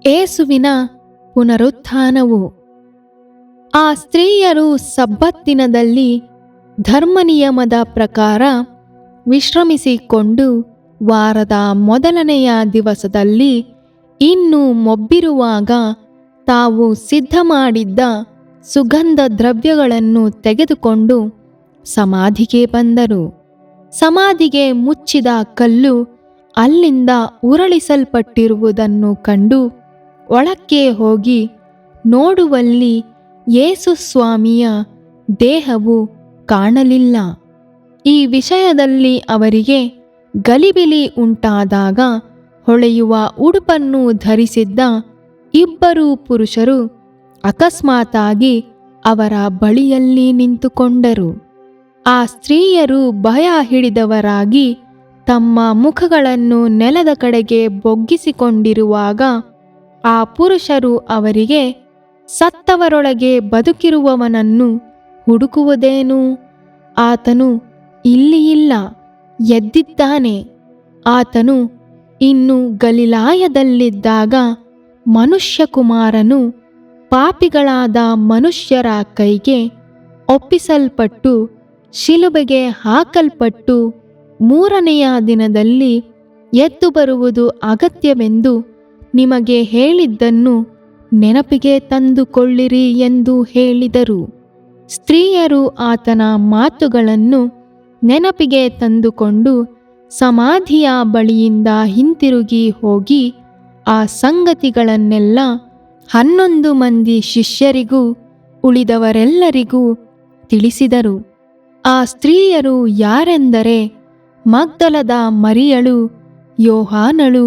ಏಸುವಿನ ಪುನರುತ್ಥಾನವು. ಆ ಸ್ತ್ರೀಯರು ಸಬ್ಬತ್ ದಿನದಲ್ಲಿ ಧರ್ಮನಿಯಮದ ಪ್ರಕಾರ ವಿಶ್ರಮಿಸಿಕೊಂಡು ವಾರದ ಮೊದಲನೆಯ ದಿವಸದಲ್ಲಿ ಇನ್ನೂ ಮೊಬ್ಬಿರುವಾಗ ತಾವು ಸಿದ್ಧಮಾಡಿದ್ದ ಸುಗಂಧ ದ್ರವ್ಯಗಳನ್ನು ತೆಗೆದುಕೊಂಡು ಸಮಾಧಿಗೆ ಬಂದರು. ಸಮಾಧಿಗೆ ಮುಚ್ಚಿದ ಕಲ್ಲು ಅಲ್ಲಿಂದ ಉರುಳಿಸಲ್ಪಟ್ಟಿರುವುದನ್ನು ಕಂಡು ಒಳಕ್ಕೆ ಹೋಗಿ ನೋಡುವಲ್ಲಿ ಯೇಸು ಸ್ವಾಮಿಯ ದೇಹವು ಕಾಣಲಿಲ್ಲ. ಈ ವಿಷಯದಲ್ಲಿ ಅವರಿಗೆ ಗಲಿಬಿಲಿ ಉಂಟಾದಾಗ ಹೊಳೆಯುವ ಉಡುಪನ್ನು ಧರಿಸಿದ್ದ ಇಬ್ಬರು ಪುರುಷರು ಅಕಸ್ಮಾತಾಗಿ ಅವರ ಬಳಿಯಲ್ಲಿ ನಿಂತುಕೊಂಡರು. ಆ ಸ್ತ್ರೀಯರು ಭಯ ಹಿಡಿದವರಾಗಿ ತಮ್ಮ ಮುಖಗಳನ್ನು ನೆಲದ ಕಡೆಗೆ ಬೊಗ್ಗಿಸಿಕೊಂಡಿರುವಾಗ ಆ ಪುರುಷರು ಅವರಿಗೆ, ಸತ್ತವರೊಳಗೆ ಬದುಕಿರುವವನನ್ನು ಹುಡುಕುವುದೇನು? ಆತನು ಇಲ್ಲಿ ಇಲ್ಲ, ಎದ್ದಿದ್ದಾನೆ. ಆತನು ಇನ್ನು ಗಲಿಲಾಯದಲ್ಲಿದ್ದಾಗ ಮನುಷ್ಯಕುಮಾರನು ಪಾಪಿಗಳಾದ ಮನುಷ್ಯರ ಕೈಗೆ ಒಪ್ಪಿಸಲ್ಪಟ್ಟು ಶಿಲುಬೆಗೆ ಹಾಕಲ್ಪಟ್ಟು ಮೂರನೆಯ ದಿನದಲ್ಲಿ ಎದ್ದು ಬರುವುದು ಅಗತ್ಯವೆಂದು ನಿಮಗೆ ಹೇಳಿದ್ದನ್ನು ನೆನಪಿಗೆ ತಂದುಕೊಳ್ಳಿರಿ ಎಂದು ಹೇಳಿದರು. ಸ್ತ್ರೀಯರು ಆತನ ಮಾತುಗಳನ್ನು ನೆನಪಿಗೆ ತಂದುಕೊಂಡು ಸಮಾಧಿಯ ಬಳಿಯಿಂದ ಹಿಂತಿರುಗಿ ಹೋಗಿ ಆ ಸಂಗತಿಗಳನ್ನೆಲ್ಲ 11 ಮಂದಿ ಶಿಷ್ಯರಿಗೂ ಉಳಿದವರೆಲ್ಲರಿಗೂ ತಿಳಿಸಿದರು. ಆ ಸ್ತ್ರೀಯರು ಯಾರೆಂದರೆ ಮಗ್ದಲದ ಮರಿಯಳು, ಯೋಹಾನಳು,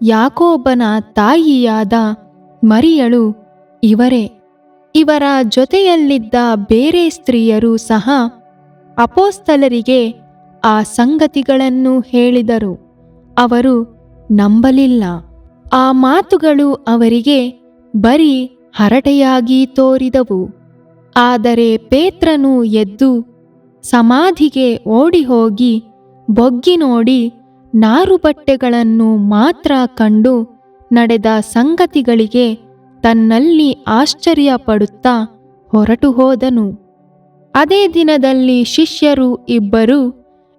ಯಾಕೋಬನ ತಾಯಿಯಾದ ಮರಿಯಳು ಇವರೇ. ಇವರ ಜೊತೆಯಲ್ಲಿದ್ದ ಬೇರೆ ಸ್ತ್ರೀಯರು ಸಹ ಅಪೊಸ್ತಲರಿಗೆ ಆ ಸಂಗತಿಗಳನ್ನು ಹೇಳಿದರು. ಅವರು ನಂಬಲಿಲ್ಲ. ಆ ಮಾತುಗಳು ಅವರಿಗೆ ಬರೀ ಹರಟೆಯಾಗಿ ತೋರಿದವು. ಆದರೆ ಪೇತ್ರನು ಎದ್ದು ಸಮಾಧಿಗೆ ಓಡಿಹೋಗಿ ಬೊಗ್ಗಿ ನೋಡಿ ನಾರುಬಟ್ಟೆಗಳನ್ನು ಮಾತ್ರ ಕಂಡು ನಡೆದ ಸಂಗತಿಗಳಿಗೆ ತನ್ನಲ್ಲಿ ಆಶ್ಚರ್ಯಪಡುತ್ತಾ ಹೊರಟು ಹೋದನು. ಅದೇ ದಿನದಲ್ಲಿ ಶಿಷ್ಯರು ಇಬ್ಬರು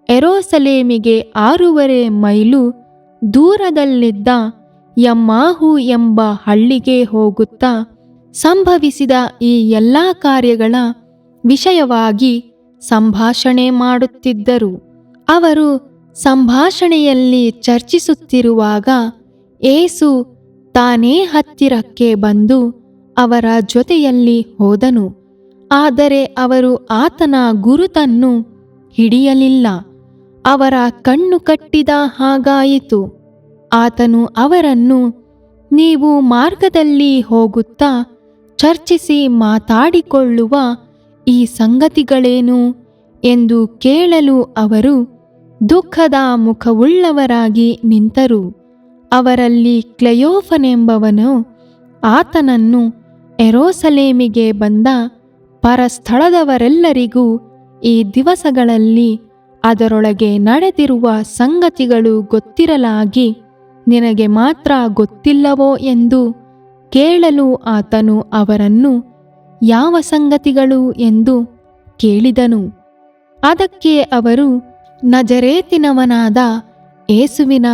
ಯೆರೂಸಲೇಮಿಗೆ 6.5 ಮೈಲು ದೂರದಲ್ಲಿದ್ದ ಎಮ್ಮಾಹು ಎಂಬ ಹಳ್ಳಿಗೆ ಹೋಗುತ್ತಾ ಸಂಭವಿಸಿದ ಈ ಎಲ್ಲ ಕಾರ್ಯಗಳ ವಿಷಯವಾಗಿ ಸಂಭಾಷಣೆ ಮಾಡುತ್ತಿದ್ದರು. ಅವರು ಸಂಭಾಷಣೆಯಲ್ಲಿ ಚರ್ಚಿಸುತ್ತಿರುವಾಗ ಯೇಸು ತಾನೇ ಹತ್ತಿರಕ್ಕೆ ಬಂದು ಅವರ ಜೊತೆಯಲ್ಲಿ ಹೋದನು. ಆದರೆ ಅವರು ಆತನ ಗುರುತನ್ನು ಹಿಡಿಯಲಿಲ್ಲ. ಅವರ ಕಣ್ಣು ಕಟ್ಟಿದ ಹಾಗಾಯಿತು. ಆತನು ಅವರನ್ನು, ನೀವು ಮಾರ್ಗದಲ್ಲಿ ಹೋಗುತ್ತಾ ಚರ್ಚಿಸಿ ಮಾತಾಡಿಕೊಳ್ಳುವ ಈ ಸಂಗತಿಗಳೇನು ಎಂದು ಕೇಳಲು ಅವರು ದುಃಖದ ಮುಖವುಳ್ಳವರಾಗಿ ನಿಂತರು. ಅವರಲ್ಲಿ ಕ್ಲೆಯೋಫನೆಂಬವನು ಆತನನ್ನು ಯೆರೂಸಲೇಮಿಗೆ ಬಂದ ಪರಸ್ಥಳದವರೆಲ್ಲರಿಗೂ ಈ ದಿವಸಗಳಲ್ಲಿ ಅದರೊಳಗೆ ನಡೆದಿರುವ ಸಂಗತಿಗಳು ಗೊತ್ತಿರಲಾಗಿ ನಿನಗೆ ಮಾತ್ರ ಗೊತ್ತಿಲ್ಲವೋ ಎಂದು ಕೇಳಲು ಆತನು ಅವರನ್ನು ಯಾವ ಸಂಗತಿಗಳು ಎಂದು ಕೇಳಿದನು. ಅದಕ್ಕೆ ಅವರು, ನಜರೇತಿನವನಾದ ಯೇಸುವಿನ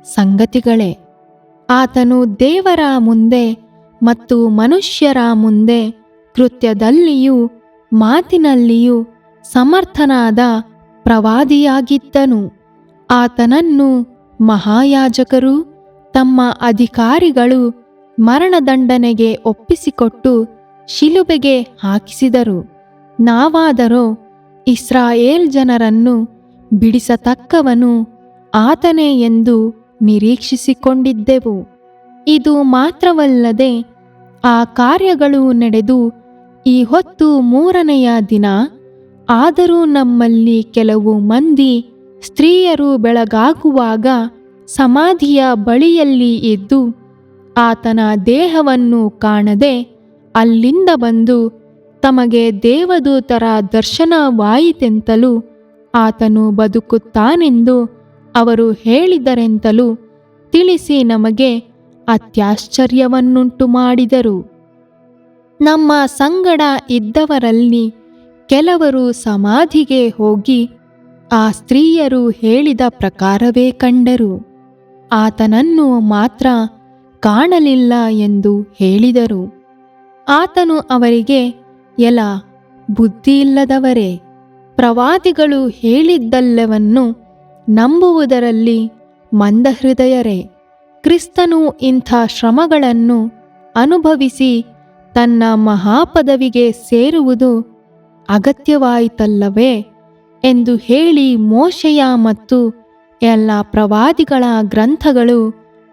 ಸಂಗತಿಗಳೇ. ಆತನು ದೇವರ ಮುಂದೆ ಮತ್ತು ಮನುಷ್ಯರ ಮುಂದೆ ಕೃತ್ಯದಲ್ಲಿಯೂ ಮಾತಿನಲ್ಲಿಯೂ ಸಮರ್ಥನಾದ ಪ್ರವಾದಿಯಾಗಿದ್ದನು. ಆತನನ್ನು ಮಹಾಯಾಜಕರು ತಮ್ಮ ಅಧಿಕಾರಿಗಳು ಮರಣದಂಡನೆಗೆ ಒಪ್ಪಿಸಿಕೊಟ್ಟು ಶಿಲುಬೆಗೆ ಹಾಕಿಸಿದರು. ನಾವಾದರೋ ಇಸ್ರಾಯೇಲ್ ಜನರನ್ನು ಬಿಡಿಸತಕ್ಕವನು ಆತನೇ ಎಂದು ನಿರೀಕ್ಷಿಸಿಕೊಂಡಿದ್ದೆವು. ಇದು ಮಾತ್ರವಲ್ಲದೆ ಆ ಕಾರ್ಯಗಳು ನಡೆದು ಈ ಹೊತ್ತು 3ನೆಯ ದಿನ. ಆದರೂ ನಮ್ಮಲ್ಲಿ ಕೆಲವು ಮಂದಿ ಸ್ತ್ರೀಯರು ಬೆಳಗಾಗುವಾಗ ಸಮಾಧಿಯ ಬಳಿಯಲ್ಲಿ ಇದ್ದು ಆತನ ದೇಹವನ್ನು ಕಾಣದೆ ಅಲ್ಲಿಂದ ಬಂದು ತಮಗೆ ದೇವದೂತರ ದರ್ಶನವಾಯಿತೆಂತಲೂ ಆತನು ಬದುಕುತ್ತಾನೆಂದು ಅವರು ಹೇಳಿದರೆಂತಲೂ ತಿಳಿಸಿ ನಮಗೆ ಅತ್ಯಾಶ್ಚರ್ಯವನ್ನುಂಟು ಮಾಡಿದರು. ನಮ್ಮ ಸಂಗಡ ಇದ್ದವರಲ್ಲಿ ಕೆಲವರು ಸಮಾಧಿಗೆ ಹೋಗಿ ಆ ಸ್ತ್ರೀಯರು ಹೇಳಿದ ಪ್ರಕಾರವೇ ಕಂಡರು. ಆತನನ್ನು ಮಾತ್ರ ಕಾಣಲಿಲ್ಲ ಎಂದು ಹೇಳಿದರು. ಆತನು ಅವರಿಗೆ, ಎಲ ಬುದ್ಧಿಯಿಲ್ಲದವರೇ, ಪ್ರವಾದಿಗಳು ಹೇಳಿದ್ದೆಲ್ಲವನ್ನು ನಂಬುವುದರಲ್ಲಿ ಮಂದಹೃದಯರೇ, ಕ್ರಿಸ್ತನು ಇಂಥ ಶ್ರಮಗಳನ್ನು ಅನುಭವಿಸಿ ತನ್ನ ಮಹಾಪದವಿಗೆ ಸೇರುವುದು ಅಗತ್ಯವಾಯಿತಲ್ಲವೇ ಎಂದು ಹೇಳಿ ಮೋಶೆಯ ಮತ್ತು ಎಲ್ಲ ಪ್ರವಾದಿಗಳ ಗ್ರಂಥಗಳು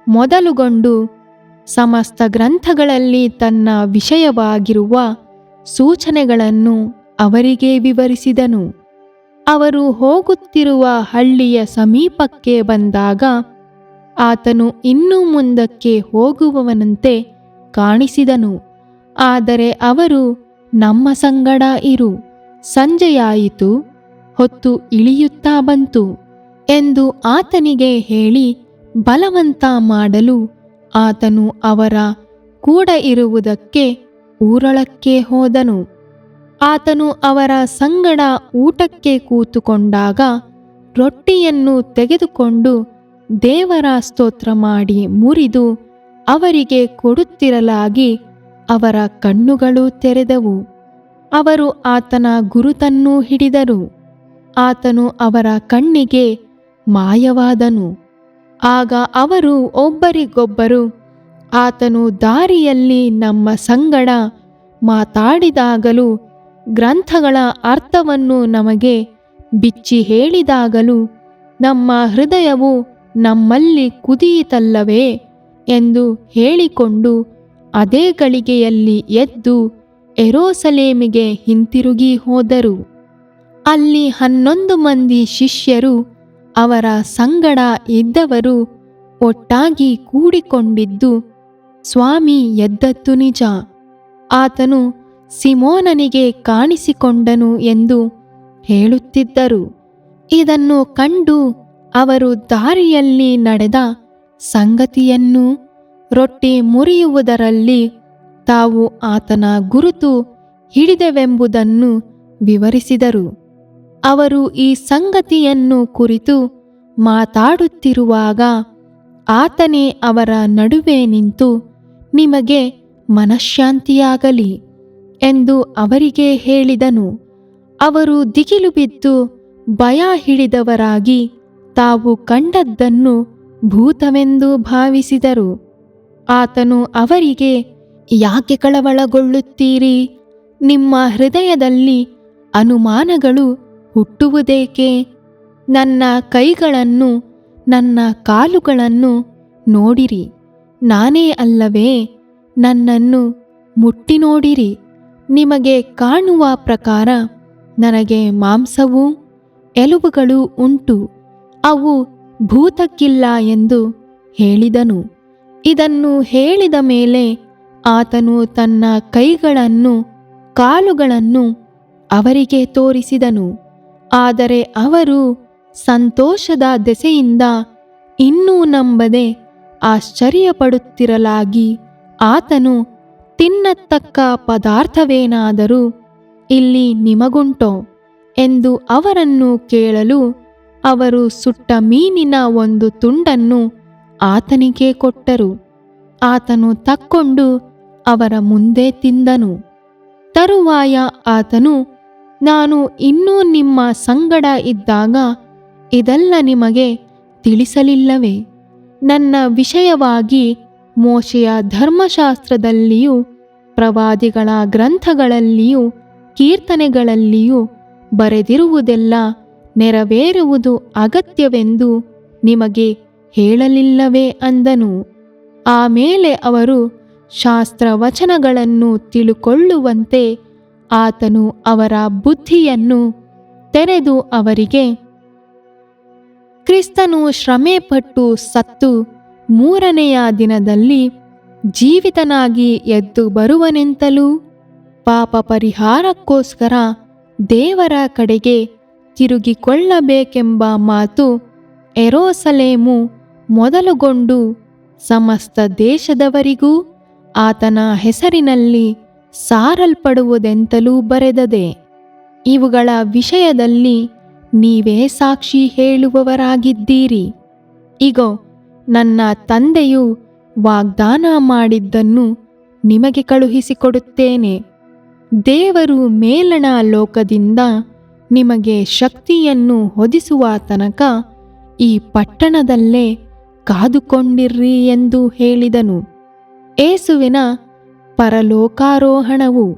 ಮೊದಲುಗೊಂಡು ಸಮಸ್ತ ಗ್ರಂಥಗಳಲ್ಲಿ ತನ್ನ ವಿಷಯವಾಗಿರುವ ಸೂಚನೆಗಳನ್ನು ಅವರಿಗೆ ವಿವರಿಸಿದನು. ಅವರು ಹೋಗುತ್ತಿರುವ ಹಳ್ಳಿಯ ಸಮೀಪಕ್ಕೆ ಬಂದಾಗ ಆತನು ಇನ್ನೂ ಮುಂದಕ್ಕೆ ಹೋಗುವವನಂತೆ ಕಾಣಿಸಿದನು. ಆದರೆ ಅವರು, ನಮ್ಮ ಸಂಗಡ ಇರು, ಸಂಜೆಯಾಯಿತು, ಹೊತ್ತು ಇಳಿಯುತ್ತಾ ಬಂತು ಎಂದು ಆತನಿಗೆ ಹೇಳಿ ಬಲವಂತ ಮಾಡಲು ಆತನು ಅವರ ಕೂಡ ಇರುವುದಕ್ಕೆ ಊರೊಳಕ್ಕೆ ಹೋದನು. ಆತನು ಅವರ ಸಂಗಡ ಊಟಕ್ಕೆ ಕೂತುಕೊಂಡಾಗ ರೊಟ್ಟಿಯನ್ನು ತೆಗೆದುಕೊಂಡು ದೇವರ ಸ್ತೋತ್ರ ಮಾಡಿ ಮುರಿದು ಅವರಿಗೆ ಕೊಡುತ್ತಿರಲಾಗಿ ಅವರ ಕಣ್ಣುಗಳು ತೆರೆದವು. ಅವರು ಆತನ ಗುರುತನ್ನು ಹಿಡಿದರು. ಆತನು ಅವರ ಕಣ್ಣಿಗೆ ಮಾಯವಾದನು. ಆಗ ಅವರು ಒಬ್ಬರಿಗೊಬ್ಬರು, ಆತನು ದಾರಿಯಲ್ಲಿ ನಮ್ಮ ಸಂಗಡ ಮಾತಾಡಿದಾಗಲೂ ಗ್ರಂಥಗಳ ಅರ್ಥವನ್ನು ನಮಗೆ ಬಿಚ್ಚಿ ಹೇಳಿದಾಗಲೂ ನಮ್ಮ ಹೃದಯವು ನಮ್ಮಲ್ಲಿ ಕುದಿಯಿತಲ್ಲವೇ ಎಂದು ಹೇಳಿಕೊಂಡು ಅದೇ ಗಳಿಗೆಯಲ್ಲಿ ಎದ್ದು ಯೆರೂಸಲೇಮಿಗೆ ಹಿಂತಿರುಗಿ ಹೋದರು. ಅಲ್ಲಿ 11 ಮಂದಿ ಶಿಷ್ಯರು ಅವರ ಸಂಗಡ ಇದ್ದವರು ಒಟ್ಟಾಗಿ ಕೂಡಿಕೊಂಡಿದ್ದು, ಸ್ವಾಮಿ ಎದ್ದದ್ದು ನಿಜ, ಆತನು ಸಿಮೋನನಿಗೆ ಕಾಣಿಸಿಕೊಂಡನು ಎಂದು ಹೇಳುತ್ತಿದ್ದರು. ಇದನ್ನು ಕಂಡು ಅವರು ದಾರಿಯಲ್ಲಿ ನಡೆದ ಸಂಗತಿಯನ್ನೂ ರೊಟ್ಟಿ ಮುರಿಯುವುದರಲ್ಲಿ ತಾವು ಆತನ ಗುರುತು ಹಿಡಿದೆವೆಂಬುದನ್ನು ವಿವರಿಸಿದರು. ಅವರು ಈ ಸಂಗತಿಯನ್ನು ಕುರಿತು ಮಾತಾಡುತ್ತಿರುವಾಗ ಆತನೇ ಅವರ ನಡುವೆ ನಿಂತು, ನಿಮಗೆ ಮನಃಶಾಂತಿಯಾಗಲಿ ಎಂದು ಅವರಿಗೆ ಹೇಳಿದನು. ಅವರು ದಿಗಿಲು ಬಿದ್ದು ಭಯ ಹಿಡಿದವರಾಗಿ ತಾವು ಕಂಡದ್ದನ್ನು ಭೂತವೆಂದು ಭಾವಿಸಿದರು. ಆತನು ಅವರಿಗೆ, ಯಾಕೆ ಕಳವಳಗೊಳ್ಳುತ್ತೀರಿ? ನಿಮ್ಮ ಹೃದಯದಲ್ಲಿ ಅನುಮಾನಗಳು ಹುಟ್ಟುವುದೇಕೆ? ನನ್ನ ಕೈಗಳನ್ನು ನನ್ನ ಕಾಲುಗಳನ್ನು ನೋಡಿರಿ, ನಾನೇ ಅಲ್ಲವೇ? ನನ್ನನ್ನು ಮುಟ್ಟಿ ನೋಡಿರಿ. ನಿಮಗೆ ಕಾಣುವ ಪ್ರಕಾರ ನನಗೆ ಮಾಂಸವೂ ಎಲುಬುಗಳು ಉಂಟು, ಅವು ಭೂತಕ್ಕಿಲ್ಲ ಎಂದು ಹೇಳಿದನು. ಇದನ್ನು ಹೇಳಿದ ಮೇಲೆ ಆತನು ತನ್ನ ಕೈಗಳನ್ನು ಕಾಲುಗಳನ್ನು ಅವರಿಗೆ ತೋರಿಸಿದನು. ಆದರೆ ಅವರು ಸಂತೋಷದ ದೆಸೆಯಿಂದ ಇನ್ನೂ ನಂಬದೆ ಆಶ್ಚರ್ಯಪಡುತ್ತಿರಲಾಗಿ ಆತನು, ತಿನ್ನತಕ್ಕ ಪದಾರ್ಥವೇನಾದರೂ ಇಲ್ಲಿ ನಿಮಗುಂಟೋ ಎಂದು ಅವರನ್ನು ಕೇಳಲು, ಅವರು ಸುಟ್ಟ ಮೀನಿನ ಒಂದು ತುಂಡನ್ನು ಆತನಿಗೆ ಕೊಟ್ಟರು. ಆತನು ತಕ್ಕೊಂಡು ಅವರ ಮುಂದೆ ತಿಂದನು. ತರುವಾಯ ಆತನು, ನಾನು ಇನ್ನೂ ನಿಮ್ಮ ಸಂಗಡ ಇದ್ದಾಗ ಇದೆಲ್ಲ ನಿಮಗೆ ತಿಳಿಸಲಿಲ್ಲವೇ? ನನ್ನ ವಿಷಯವಾಗಿ ಮೋಶೆಯ ಧರ್ಮಶಾಸ್ತ್ರದಲ್ಲಿಯೂ ಪ್ರವಾದಿಗಳ ಗ್ರಂಥಗಳಲ್ಲಿಯೂ ಕೀರ್ತನೆಗಳಲ್ಲಿಯೂ ಬರೆದಿರುವುದೆಲ್ಲ ನೆರವೇರುವುದು ಅಗತ್ಯವೆಂದು ನಿಮಗೆ ಹೇಳಲಿಲ್ಲವೇ ಅಂದನು. ಆಮೇಲೆ ಅವರು ಶಾಸ್ತ್ರವಚನಗಳನ್ನು ತಿಳುಕೊಳ್ಳುವಂತೆ ಆತನು ಅವರ ಬುದ್ಧಿಯನ್ನು ತೆರೆದು ಅವರಿಗೆ, ಕ್ರಿಸ್ತನು ಶ್ರಮೆಪಟ್ಟು ಸತ್ತು 3ನೆಯ ದಿನದಲ್ಲಿ ಜೀವಿತನಾಗಿ ಎದ್ದು ಬರುವನೆಂತಲೂ, ಪಾಪ ಪರಿಹಾರಕ್ಕೋಸ್ಕರ ದೇವರ ಕಡೆಗೆ ತಿರುಗಿಕೊಳ್ಳಬೇಕೆಂಬ ಮಾತು ಯೆರೂಸಲೇಮು ಮೊದಲುಗೊಂಡು ಸಮಸ್ತ ದೇಶದವರಿಗೂ ಆತನ ಹೆಸರಿನಲ್ಲಿ ಸಾರಲ್ಪಡುವುದೆಂತಲೂ ಬರೆದದೆ. ಇವುಗಳ ವಿಷಯದಲ್ಲಿ ನೀವೇ ಸಾಕ್ಷಿ ಹೇಳುವವರಾಗಿದ್ದೀರಿ. ಇಗೋ, ನನ್ನ ತಂದೆಯು ವಾಗ್ದಾನ ಮಾಡಿದ್ದನ್ನು ನಿಮಗೆ ಕಳುಹಿಸಿಕೊಡುತ್ತೇನೆ. ದೇವರು ಮೇಲಣ ಲೋಕದಿಂದ ನಿಮಗೆ ಶಕ್ತಿಯನ್ನು ಹೊದಿಸುವ ತನಕ ಈ ಪಟ್ಟಣದಲ್ಲೇ ಕಾದುಕೊಂಡಿರ್ರಿ ಎಂದು ಹೇಳಿದನು. ಯೇಸುವಿನ ಪರಲೋಕಾರೋಹಣವು.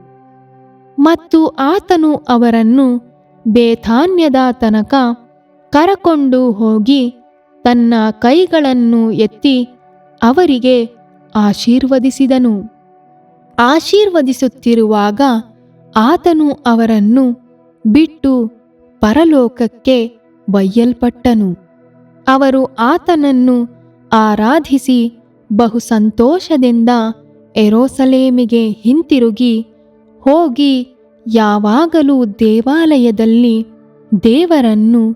ಮತ್ತು ಆತನು ಅವರನ್ನು ಬೇಥಾನ್ಯದ ತನಕ ಕರಕೊಂಡು ಹೋಗಿ ತನ್ನ ಕೈಗಳನ್ನು ಎತ್ತಿ ಅವರಿಗೆ ಆಶೀರ್ವದಿಸಿದನು. ಆಶೀರ್ವದಿಸುತ್ತಿರುವಾಗ ಆತನು ಅವರನ್ನು ಬಿಟ್ಟು ಪರಲೋಕಕ್ಕೆ ಒಯ್ಯಲ್ಪಟ್ಟನು. ಅವರು ಆತನನ್ನು ಆರಾಧಿಸಿ ಬಹು ಸಂತೋಷದಿಂದ ಯೆರೂಸಲೇಮಿಗೆ ಹಿಂತಿರುಗಿ ಹೋಗಿ ಯಾವಾಗಲೂ ದೇವಾಲಯದಲ್ಲಿ ದೇವರನ್ನು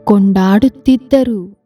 ಕೊಂಡಾಡುತ್ತಿದ್ದರು.